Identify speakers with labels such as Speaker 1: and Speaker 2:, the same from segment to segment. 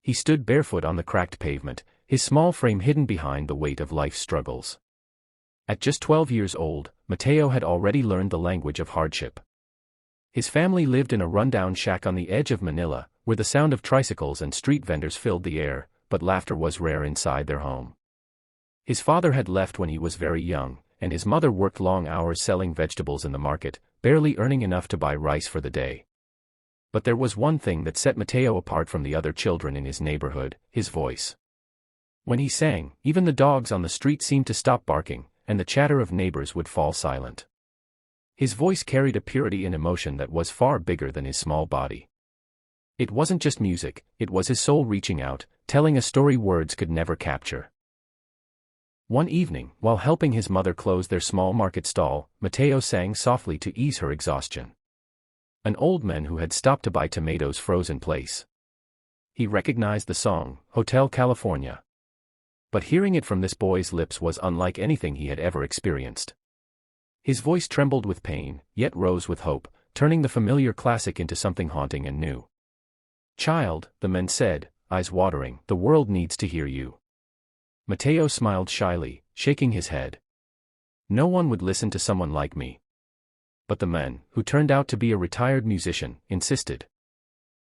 Speaker 1: he stood barefoot on the cracked pavement, his small frame hidden behind the weight of life's struggles. At just 12 years old, Mateo had already learned the language of hardship. His family lived in a rundown shack on the edge of Manila, where the sound of tricycles and street vendors filled the air, but laughter was rare inside their home. His father had left when he was very young, and his mother worked long hours selling vegetables in the market, barely earning enough to buy rice for the day. But there was one thing that set Mateo apart from the other children in his neighborhood: his voice. When he sang, even the dogs on the street seemed to stop barking, and the chatter of neighbors would fall silent. His voice carried a purity and emotion that was far bigger than his small body. It wasn't just music, it was his soul reaching out, telling a story words could never capture. One evening, while helping his mother close their small market stall, Mateo sang softly to ease her exhaustion. An old man who had stopped to buy tomatoes froze in place. He recognized the song, Hotel California. But hearing it from this boy's lips was unlike anything he had ever experienced. His voice trembled with pain, yet rose with hope, turning the familiar classic into something haunting and new. "Child," the man said, eyes watering, "the world needs to hear you." Mateo smiled shyly, shaking his head. "No one would listen to someone like me." But the man, who turned out to be a retired musician, insisted.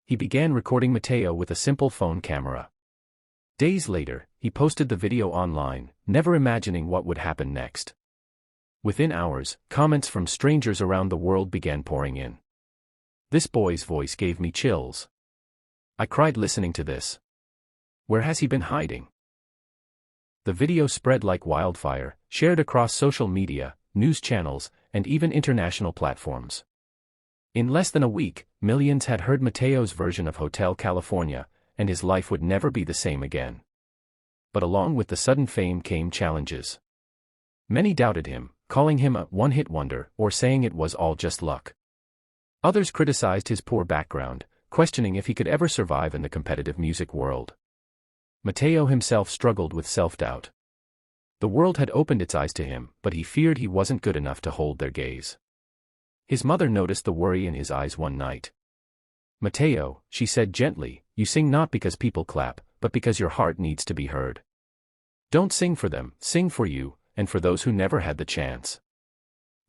Speaker 1: He began recording Mateo with a simple phone camera. Days later, he posted the video online, never imagining what would happen next. Within hours, comments from strangers around the world began pouring in. "This boy's voice gave me chills. I cried listening to this. Where has he been hiding?" The video spread like wildfire, shared across social media, news channels, and even international platforms. In less than a week, millions had heard Mateo's version of Hotel California, and his life would never be the same again. But along with the sudden fame came challenges. Many doubted him, calling him a one-hit wonder or saying it was all just luck. Others criticized his poor background, questioning if he could ever survive in the competitive music world. Mateo himself struggled with self-doubt. The world had opened its eyes to him, but he feared he wasn't good enough to hold their gaze. His mother noticed the worry in his eyes one night. "Mateo," she said gently, "you sing not because people clap, but because your heart needs to be heard. Don't sing for them, sing for you, and for those who never had the chance."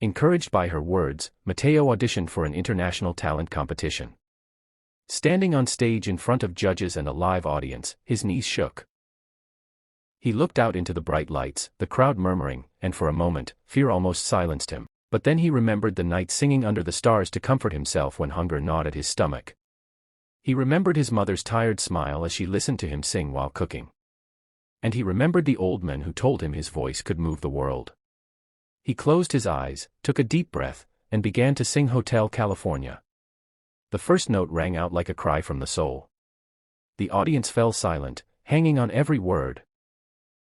Speaker 1: Encouraged by her words, Mateo auditioned for an international talent competition. Standing on stage in front of judges and a live audience, his knees shook. He looked out into the bright lights, the crowd murmuring, and for a moment, fear almost silenced him. But then he remembered the night singing under the stars to comfort himself when hunger gnawed at his stomach. He remembered his mother's tired smile as she listened to him sing while cooking. And he remembered the old man who told him his voice could move the world. He closed his eyes, took a deep breath, and began to sing Hotel California. The first note rang out like a cry from the soul. The audience fell silent, hanging on every word.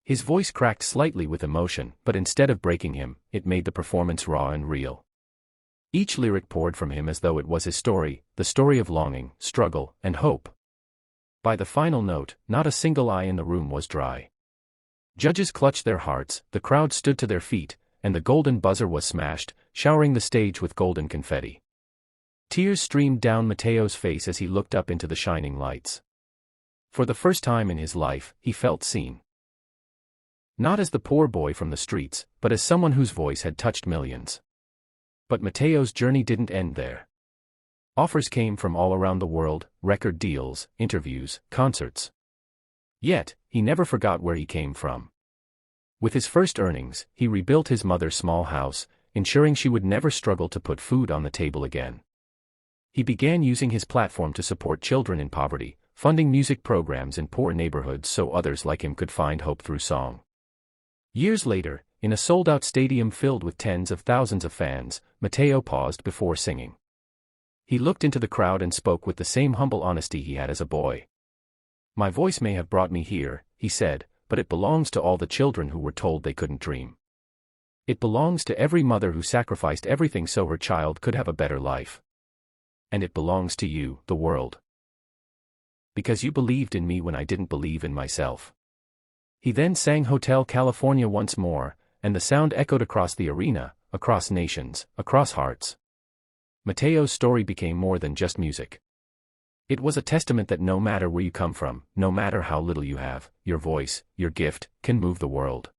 Speaker 1: His voice cracked slightly with emotion, but instead of breaking him, it made the performance raw and real. Each lyric poured from him as though it was his story, the story of longing, struggle, and hope. By the final note, not a single eye in the room was dry. Judges clutched their hearts, the crowd stood to their feet, and the golden buzzer was smashed, showering the stage with golden confetti. Tears streamed down Mateo's face as he looked up into the shining lights. For the first time in his life, he felt seen. Not as the poor boy from the streets, but as someone whose voice had touched millions. But Mateo's journey didn't end there. Offers came from all around the world, record deals, interviews, concerts. Yet, he never forgot where he came from. With his first earnings, he rebuilt his mother's small house, ensuring she would never struggle to put food on the table again. He began using his platform to support children in poverty, funding music programs in poor neighborhoods so others like him could find hope through song. Years later, in a sold-out stadium filled with tens of thousands of fans, Mateo paused before singing. He looked into the crowd and spoke with the same humble honesty he had as a boy. "My voice may have brought me here," he said, "but it belongs to all the children who were told they couldn't dream. It belongs to every mother who sacrificed everything so her child could have a better life. And it belongs to you, the world. Because you believed in me when I didn't believe in myself." He then sang Hotel California once more, and the sound echoed across the arena, across nations, across hearts. Mateo's story became more than just music. It was a testament that no matter where you come from, no matter how little you have, your voice, your gift, can move the world.